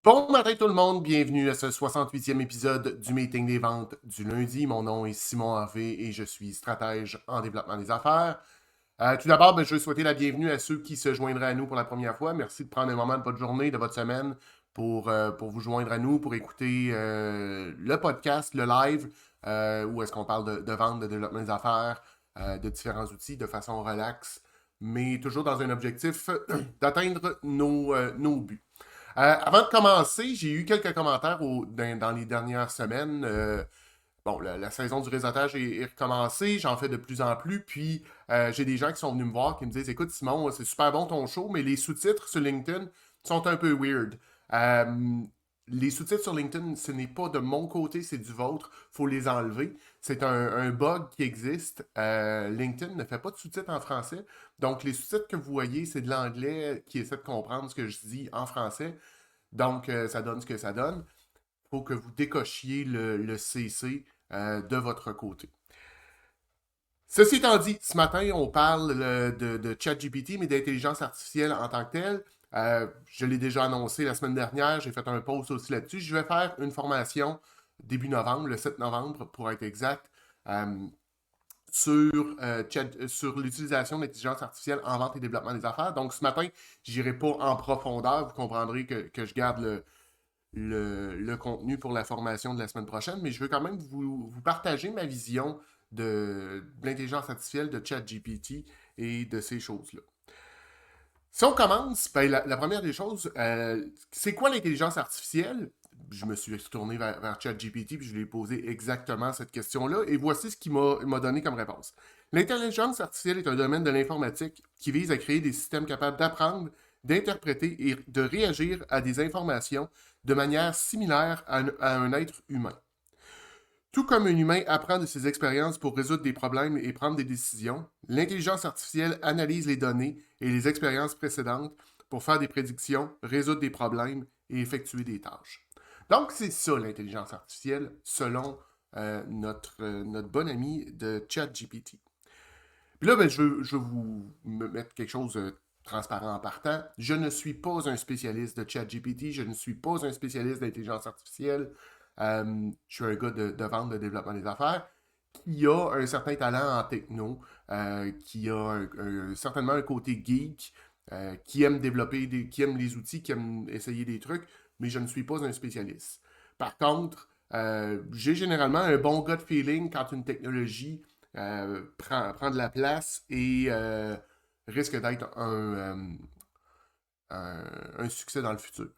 Bon matin tout le monde, bienvenue à ce 68e épisode du Meeting des ventes du lundi. Mon nom est Simon Harvey et je suis stratège en développement des affaires. Tout d'abord, je veux souhaiter la bienvenue à ceux qui se joindraient à nous pour la première fois. Merci de prendre un moment de votre journée, de votre semaine pour vous joindre à nous, pour écouter le podcast, le live, où est-ce qu'on parle de vente, de développement des affaires, de différents outils de façon relaxe, mais toujours dans un objectif d'atteindre nos buts. Avant de commencer, j'ai eu quelques commentaires dans les dernières semaines. Bon, la saison du réseautage est recommencée, j'en fais de plus en plus, puis j'ai des gens qui sont venus me voir qui me disent écoute, Simon, c'est super bon ton show, mais les sous-titres sur LinkedIn sont un peu weird. Les sous-titres sur LinkedIn, ce n'est pas de mon côté, c'est du vôtre, faut les enlever. C'est un bug qui existe. LinkedIn ne fait pas de sous-titres en français, donc les sous-titres que vous voyez, c'est de l'anglais qui essaie de comprendre ce que je dis en français. Donc, ça donne ce que ça donne. Il faut que vous décochiez le CC de votre côté. Ceci étant dit, ce matin, on parle de ChatGPT, mais d'intelligence artificielle en tant que telle. Je l'ai déjà annoncé la semaine dernière, j'ai fait un post aussi là-dessus. Je vais faire une formation début novembre, le 7 novembre pour être exact, euh, sur l'utilisation de l'intelligence artificielle en vente et développement des affaires. Donc ce matin, je n'irai pas en profondeur. Vous comprendrez que je garde le contenu pour la formation de la semaine prochaine, mais je veux quand même vous partager ma vision de l'intelligence artificielle, de ChatGPT et de ces choses-là. Si on commence, la première des choses, c'est quoi l'intelligence artificielle? Je me suis tourné vers ChatGPT puis je lui ai posé exactement cette question-là et voici ce qu'il m'a donné comme réponse. L'intelligence artificielle est un domaine de l'informatique qui vise à créer des systèmes capables d'apprendre, d'interpréter et de réagir à des informations de manière similaire à un être humain. Tout comme un humain apprend de ses expériences pour résoudre des problèmes et prendre des décisions, l'intelligence artificielle analyse les données et les expériences précédentes pour faire des prédictions, résoudre des problèmes et effectuer des tâches. Donc, c'est ça l'intelligence artificielle selon notre bon ami de ChatGPT. Puis là, je veux vous mettre quelque chose de transparent en partant. Je ne suis pas un spécialiste de ChatGPT, je ne suis pas un spécialiste d'intelligence artificielle. Je suis un gars de vente, de développement des affaires qui a un certain talent en techno, qui a certainement un côté geek, qui aime qui aime les outils, qui aime essayer des trucs, mais je ne suis pas un spécialiste. Par contre, j'ai généralement un bon gut feeling quand une technologie prend de la place et risque d'être un succès dans le futur.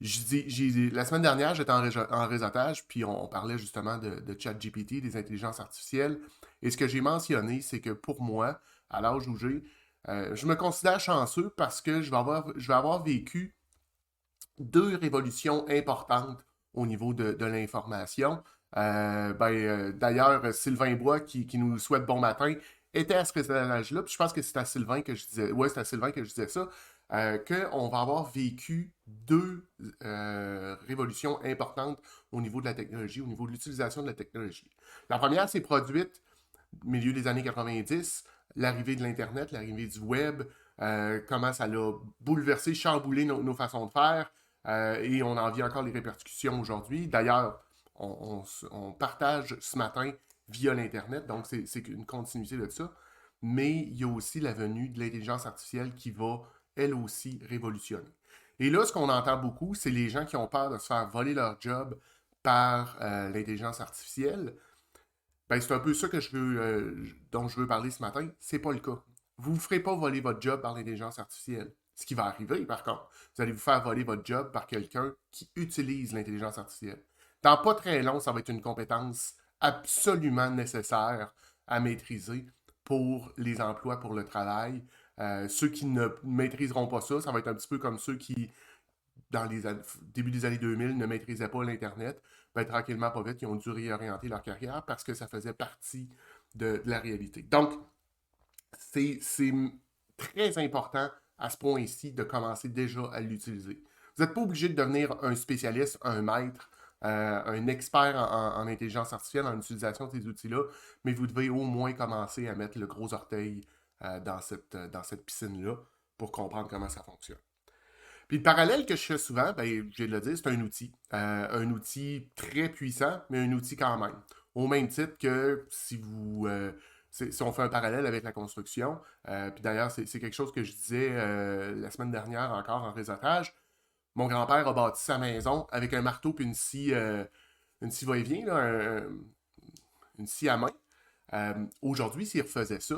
La semaine dernière, j'étais en réseautage, puis on parlait justement de ChatGPT, des intelligences artificielles. Et ce que j'ai mentionné, c'est que pour moi, à l'âge où j'ai, je me considère chanceux parce que je vais avoir vécu deux révolutions importantes au niveau de l'information. D'ailleurs, Sylvain Bois, qui nous souhaite bon matin, était à ce réseautage-là. Puis je pense que c'est à Sylvain que je disais. Ouais, c'est à Sylvain que je disais ça. Qu'on va avoir vécu deux révolutions importantes au niveau de la technologie, au niveau de l'utilisation de la technologie. La première s'est produite au milieu des années 90, l'arrivée de l'Internet, l'arrivée du web, comment ça l'a bouleversé, chamboulé nos façons de faire, et on en vit encore les répercussions aujourd'hui. D'ailleurs, on partage ce matin via l'Internet, donc c'est une continuité de ça. Mais il y a aussi la venue de l'intelligence artificielle qui va, elle aussi, révolutionner. Et là, ce qu'on entend beaucoup, c'est les gens qui ont peur de se faire voler leur job par l'intelligence artificielle. Ben, c'est un peu ça dont je veux parler ce matin. C'est pas le cas. Vous ne ferez pas voler votre job par l'intelligence artificielle. Ce qui va arriver, par contre, vous allez vous faire voler votre job par quelqu'un qui utilise l'intelligence artificielle. Dans pas très long, ça va être une compétence absolument nécessaire à maîtriser pour les emplois, pour le travail. Ceux qui ne maîtriseront pas ça, ça va être un petit peu comme ceux qui, dans les début des années 2000, ne maîtrisaient pas l'Internet. Ben, tranquillement, pas vite, ils ont dû réorienter leur carrière parce que ça faisait partie de la réalité. Donc, c'est très important à ce point-ci de commencer déjà à l'utiliser. Vous n'êtes pas obligé de devenir un spécialiste, un maître, un expert en intelligence artificielle, en utilisation de ces outils-là, mais vous devez au moins commencer à mettre le gros orteil dans cette piscine-là pour comprendre comment ça fonctionne. Puis le parallèle que je fais souvent, ben, je viens de le dire, c'est un outil. Un outil très puissant, mais un outil quand même. Au même titre que si vous... si on fait un parallèle avec la construction, puis d'ailleurs, c'est quelque chose que je disais la semaine dernière encore en réseautage. Mon grand-père a bâti sa maison avec un marteau puis une scie va-et-vient, là, une scie à main. Aujourd'hui, s'il refaisait ça,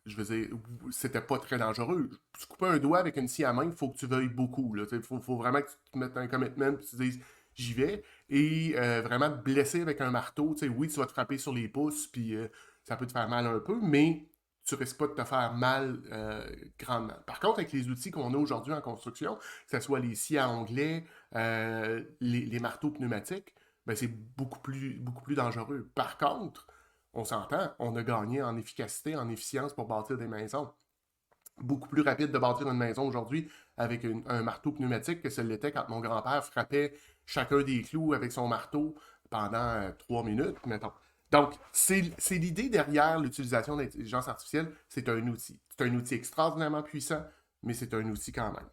je veux dire, c'était pas très dangereux. Tu coupes un doigt avec une scie à main, il faut que tu veuilles beaucoup. Il faut vraiment que tu te mettes un commitment et tu te dises j'y vais. Et vraiment te blesser avec un marteau, oui, tu vas te frapper sur les pouces, puis ça peut te faire mal un peu, mais tu risques pas de te faire mal grandement. Par contre, avec les outils qu'on a aujourd'hui en construction, que ce soit les scies à onglets, les marteaux pneumatiques, ben c'est beaucoup plus dangereux. Par contre, on s'entend, on a gagné en efficacité, en efficience pour bâtir des maisons. Beaucoup plus rapide de bâtir une maison aujourd'hui avec un marteau pneumatique que ce l'était quand mon grand-père frappait chacun des clous avec son marteau pendant 3 minutes, mettons. Donc, c'est l'idée derrière l'utilisation de l'intelligence artificielle, c'est un outil. C'est un outil extraordinairement puissant, mais c'est un outil quand même.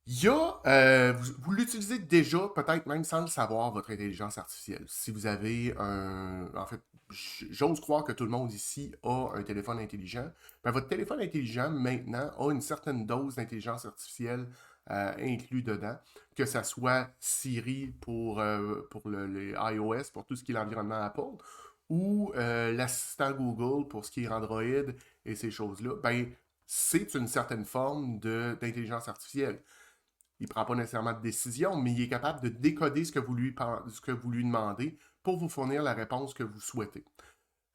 Il y a, vous l'utilisez déjà, peut-être même sans le savoir, votre intelligence artificielle. Si vous avez un... En fait, j'ose croire que tout le monde ici a un téléphone intelligent. Ben, votre téléphone intelligent, maintenant, a une certaine dose d'intelligence artificielle inclus dedans, que ça soit Siri pour les iOS, pour tout ce qui est l'environnement Apple, ou l'assistant Google pour ce qui est Android et ces choses-là. Ben, c'est une certaine forme d'intelligence artificielle. Il ne prend pas nécessairement de décision, mais il est capable de décoder ce que vous lui demandez pour vous fournir la réponse que vous souhaitez.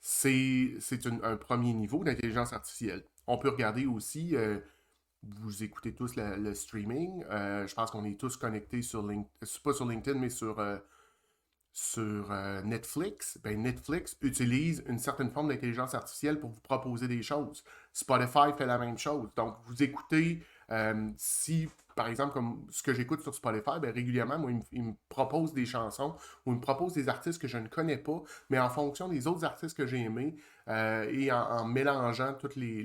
C'est un premier niveau d'intelligence artificielle. On peut regarder aussi, vous écoutez tous le streaming, je pense qu'on est tous connectés sur LinkedIn, pas sur LinkedIn, mais sur Netflix. Ben, Netflix utilise une certaine forme d'intelligence artificielle pour vous proposer des choses. Spotify fait la même chose. Donc, vous écoutez, si, par exemple, comme ce que j'écoute sur Spotify, ben, régulièrement, moi, il me propose des chansons ou il me propose des artistes que je ne connais pas, mais en fonction des autres artistes que j'ai aimés et en mélangeant toutes les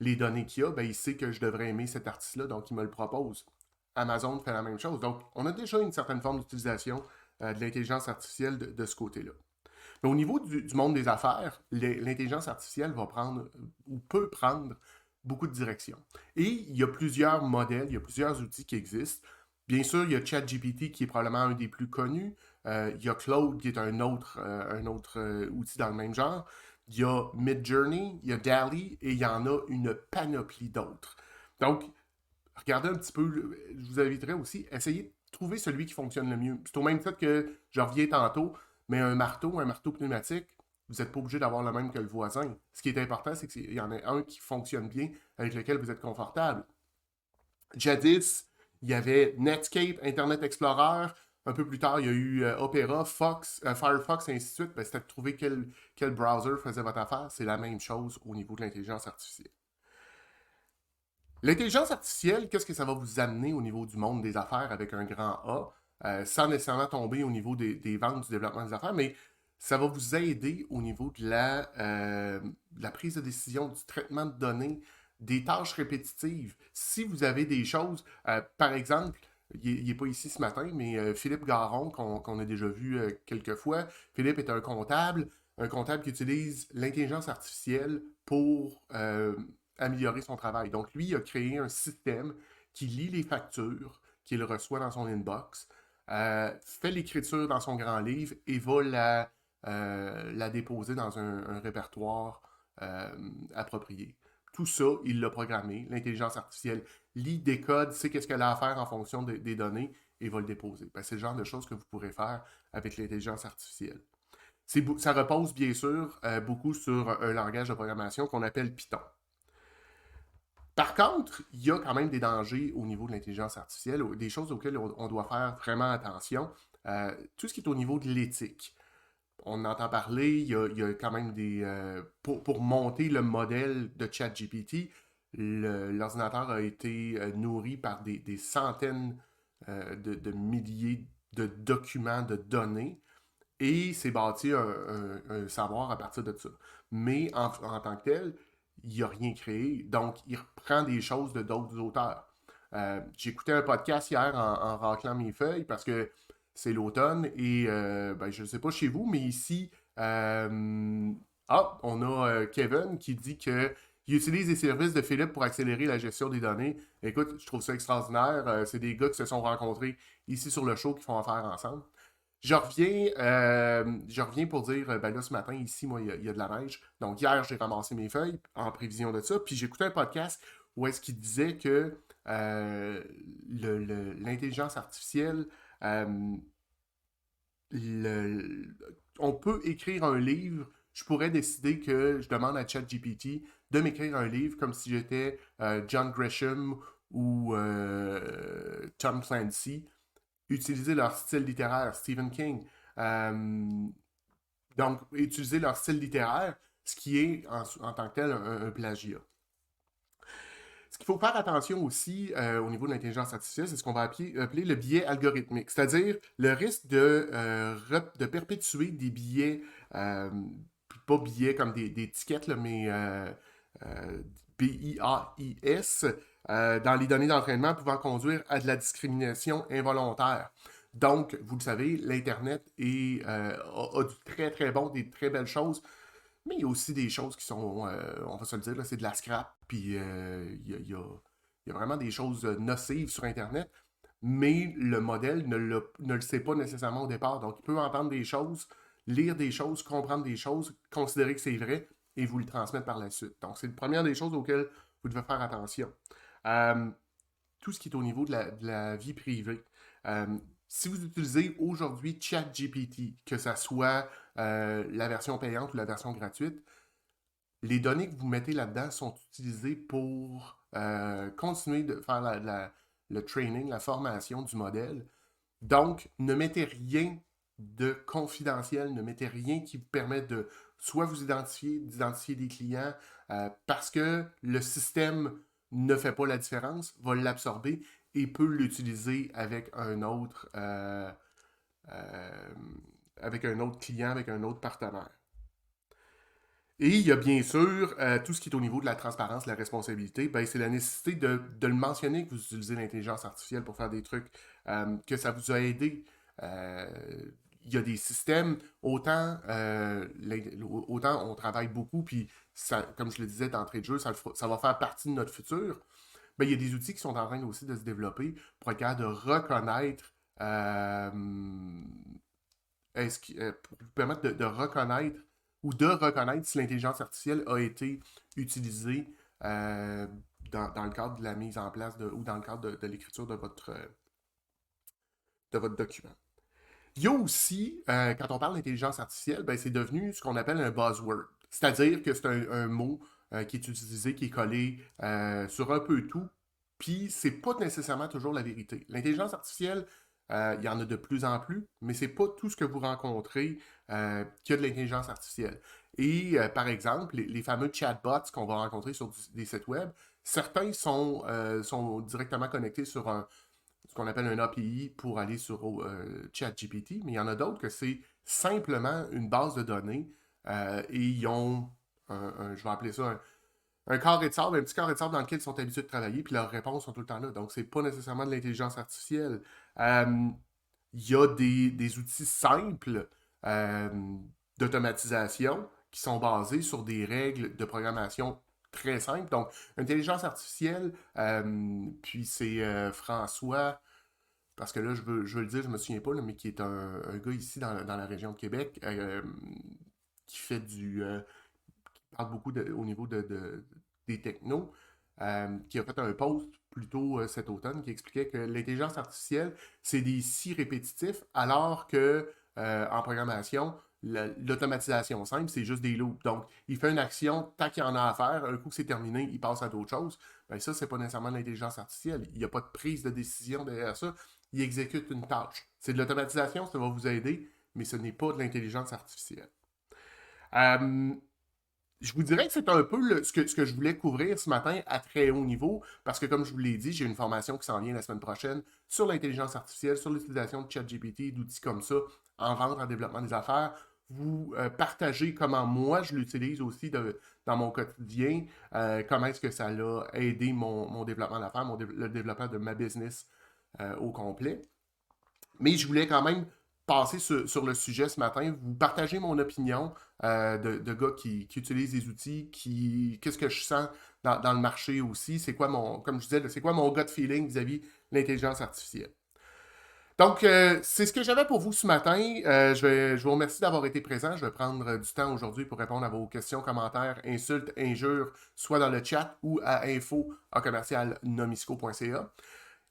données qu'il y a, ben, il sait que je devrais aimer cet artiste-là, donc il me le propose. Amazon fait la même chose. Donc, on a déjà une certaine forme d'utilisation de l'intelligence artificielle de ce côté-là. Mais au niveau du monde des affaires, l'intelligence artificielle va prendre ou peut prendre beaucoup de directions. Et il y a plusieurs modèles, il y a plusieurs outils qui existent. Bien sûr, il y a ChatGPT qui est probablement un des plus connus. Il y a Claude qui est un autre outil dans le même genre. Il y a Midjourney, il y a DALL-E et il y en a une panoplie d'autres. Donc, regardez un petit peu, je vous inviterai aussi, essayez de trouver celui qui fonctionne le mieux. C'est au même titre que je reviens tantôt, mais un marteau pneumatique, vous n'êtes pas obligé d'avoir le même que le voisin. Ce qui est important, c'est qu'il y en a un qui fonctionne bien, avec lequel vous êtes confortable. Jadis, il y avait Netscape, Internet Explorer. Un peu plus tard, il y a eu Opera, Firefox, et ainsi de suite. Ben, c'était de trouver quel browser faisait votre affaire. C'est la même chose au niveau de l'intelligence artificielle. L'intelligence artificielle, qu'est-ce que ça va vous amener au niveau du monde des affaires avec un grand A, sans nécessairement tomber au niveau des ventes, du développement des affaires, mais ça va vous aider au niveau de la prise de décision, du traitement de données, des tâches répétitives. Si vous avez des choses, par exemple, il n'est pas ici ce matin, mais Philippe Garon, qu'on a déjà vu quelques fois, Philippe est un comptable qui utilise l'intelligence artificielle pour améliorer son travail. Donc, lui, il a créé un système qui lit les factures, qu'il reçoit dans son inbox, fait l'écriture dans son grand livre et va la déposer dans un répertoire approprié. Tout ça, il l'a programmé. L'intelligence artificielle lit, décode, sait qu'est-ce qu'elle a à faire en fonction des données et va le déposer. Ben, c'est le genre de choses que vous pourrez faire avec l'intelligence artificielle. Ça repose bien sûr beaucoup sur un langage de programmation qu'on appelle Python. Par contre, il y a quand même des dangers au niveau de l'intelligence artificielle, des choses auxquelles on doit faire vraiment attention. Tout ce qui est au niveau de l'éthique. On entend parler, il y a quand même pour monter le modèle de ChatGPT, l'ordinateur a été nourri par des centaines de milliers de documents, de données, et s'est bâti un savoir à partir de ça. Mais en tant que tel, il n'a rien créé. Donc, il reprend des choses de d'autres auteurs. J'écoutais un podcast hier en raclant mes feuilles parce que c'est l'automne et ben, je ne sais pas chez vous, mais ici, on a Kevin qui dit que il utilise les services de Philippe pour accélérer la gestion des données. Écoute, je trouve ça extraordinaire. C'est des gars qui se sont rencontrés ici sur le show qui font affaire ensemble. Je reviens pour dire, ben là, ce matin, ici, moi, il y a de la neige. Donc, hier, j'ai ramassé mes feuilles en prévision de ça. Puis, j'écoutais un podcast où est-ce qu'il disait que l'intelligence artificielle, euh, le- on peut écrire un livre. Je pourrais décider que je demande à ChatGPT de m'écrire un livre comme si j'étais John Grisham ou Tom Clancy, utiliser leur style littéraire, Stephen King. Euh, donc, utiliser leur style littéraire, ce qui est en tant que tel un plagiat. Ce qu'il faut faire attention aussi au niveau de l'intelligence artificielle, c'est ce qu'on va appeler le biais algorithmique, c'est-à-dire le risque de perpétuer des biais, pas biais comme des étiquettes, là, mais BIAIS, dans les données d'entraînement pouvant conduire à de la discrimination involontaire. Donc, vous le savez, l'Internet a du très très bon, des très belles choses, mais il y a aussi des choses qui sont, on va se le dire, là, c'est de la scrap, puis il y a vraiment des choses nocives sur Internet, mais le modèle ne le sait pas nécessairement au départ. Donc, il peut entendre des choses, lire des choses, comprendre des choses, considérer que c'est vrai, et vous le transmettre par la suite. Donc, c'est la première des choses auxquelles vous devez faire attention. Euh, Tout ce qui est au niveau de la vie privée. Euh, Si vous utilisez aujourd'hui ChatGPT, que ce soit la version payante ou la version gratuite, les données que vous mettez là-dedans sont utilisées pour continuer de faire le training, la formation du modèle. Donc, ne mettez rien de confidentiel, ne mettez rien qui vous permet de soit vous identifier, d'identifier des clients, parce que le système ne fait pas la différence, va l'absorber et peut l'utiliser euh, avec un autre client, avec un autre partenaire. Et il y a bien sûr tout ce qui est au niveau de la transparence, de la responsabilité, ben, c'est la nécessité de le mentionner que vous utilisez l'intelligence artificielle pour faire des trucs, que ça vous a aidé. Euh, il y a des systèmes, autant on travaille beaucoup, puis ça, comme je le disais d'entrée de jeu, ça va faire partie de notre futur. Ben, il y a des outils qui sont en train aussi de se développer pour être capable de reconnaître, pour vous permettre de reconnaître ou de reconnaître si l'intelligence artificielle a été utilisée euh, dans le cadre de la mise en place ou dans le cadre de l'écriture de votre document. Il y a aussi, quand on parle d'intelligence artificielle, ben, c'est devenu ce qu'on appelle un buzzword. C'est-à-dire que c'est un mot qui est utilisé, qui est collé sur un peu tout, puis c'est pas nécessairement toujours la vérité. L'intelligence artificielle, il y en a de plus en plus, mais c'est pas tout ce que vous rencontrez qui a de l'intelligence artificielle. Et par exemple, les fameux chatbots qu'on va rencontrer sur des sites web, certains sont directement connectés sur ce qu'on appelle un API pour aller sur ChatGPT, mais il y en a d'autres que c'est simplement une base de données et ils ont, je vais appeler ça un carré de sable, un petit carré de sable dans lequel ils sont habitués de travailler, puis leurs réponses sont tout le temps là. Donc, c'est pas nécessairement de l'intelligence artificielle. Euh, Il y a des outils simples euh, d'automatisation qui sont basés sur des règles de programmation très simples. Donc, intelligence artificielle, puis c'est François, parce que là, je veux le dire, je me souviens pas, là, mais qui est un gars ici dans la région de Québec, qui fait qui parle beaucoup au niveau des technos, qui a fait un post plutôt cet automne qui expliquait que l'intelligence artificielle, c'est des si répétitifs, alors que en programmation, l'automatisation simple, c'est juste des loops. Donc, il fait une action, tant qu'il y en a à faire, un coup que c'est terminé, il passe à d'autres choses. Ben, ça, c'est pas nécessairement de l'intelligence artificielle. Il n'y a pas de prise de décision derrière ça. Il exécute une tâche. C'est de l'automatisation, ça va vous aider, mais ce n'est pas de l'intelligence artificielle. Euh, je vous dirais que c'est un peu ce que je voulais couvrir ce matin à très haut niveau, parce que comme je vous l'ai dit, j'ai une formation qui s'en vient la semaine prochaine sur l'intelligence artificielle, sur l'utilisation de ChatGPT, d'outils comme ça, en vente, en développement des affaires. Vous partagez comment moi je l'utilise aussi dans mon quotidien, comment est-ce que ça a aidé mon développement d'affaires, le développement de ma business au complet. Mais je voulais quand même passer sur le sujet ce matin, vous partager mon opinion de gars qui utilisent des outils, qu'est-ce que je sens dans le marché aussi, c'est quoi comme je disais, c'est quoi mon gut feeling vis-à-vis de l'intelligence artificielle. Donc, c'est ce que j'avais pour vous ce matin. Je vous remercie d'avoir été présent. Je vais prendre du temps aujourd'hui pour répondre à vos questions, commentaires, insultes, injures, soit dans le chat ou à info@nomisco.ca.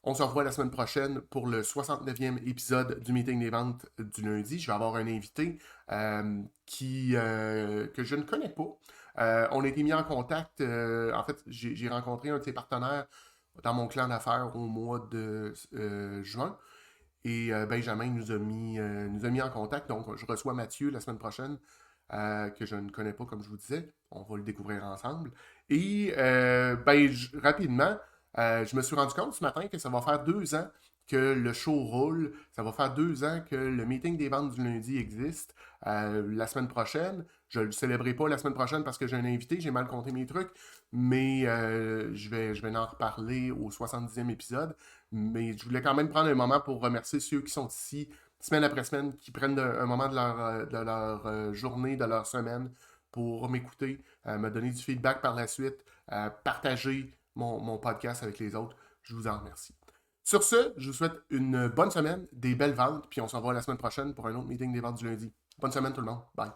On se revoit la semaine prochaine pour le 69e épisode du meeting des ventes du lundi. Je vais avoir un invité que je ne connais pas. On a été mis en contact. En fait, j'ai rencontré un de ses partenaires dans mon clan d'affaires au mois de juin. Et Benjamin nous a mis en contact. Donc, je reçois Mathieu la semaine prochaine, que je ne connais pas, comme je vous disais. On va le découvrir ensemble. Et rapidement, je me suis rendu compte ce matin que ça va faire 2 ans que le show roule. Ça va faire 2 ans que le meeting des ventes du lundi existe. La semaine prochaine, je ne le célébrerai pas la semaine prochaine parce que j'ai un invité, j'ai mal compté mes trucs, mais je vais en reparler au 70e épisode. Mais je voulais quand même prendre un moment pour remercier ceux qui sont ici, semaine après semaine, qui prennent un moment de leur journée, de leur semaine pour m'écouter, me donner du feedback par la suite, partager mon podcast avec les autres. Je vous en remercie. Sur ce, je vous souhaite une bonne semaine, des belles ventes, puis on se revoit la semaine prochaine pour un autre meeting des ventes du lundi. Bonne semaine tout le monde. Bye.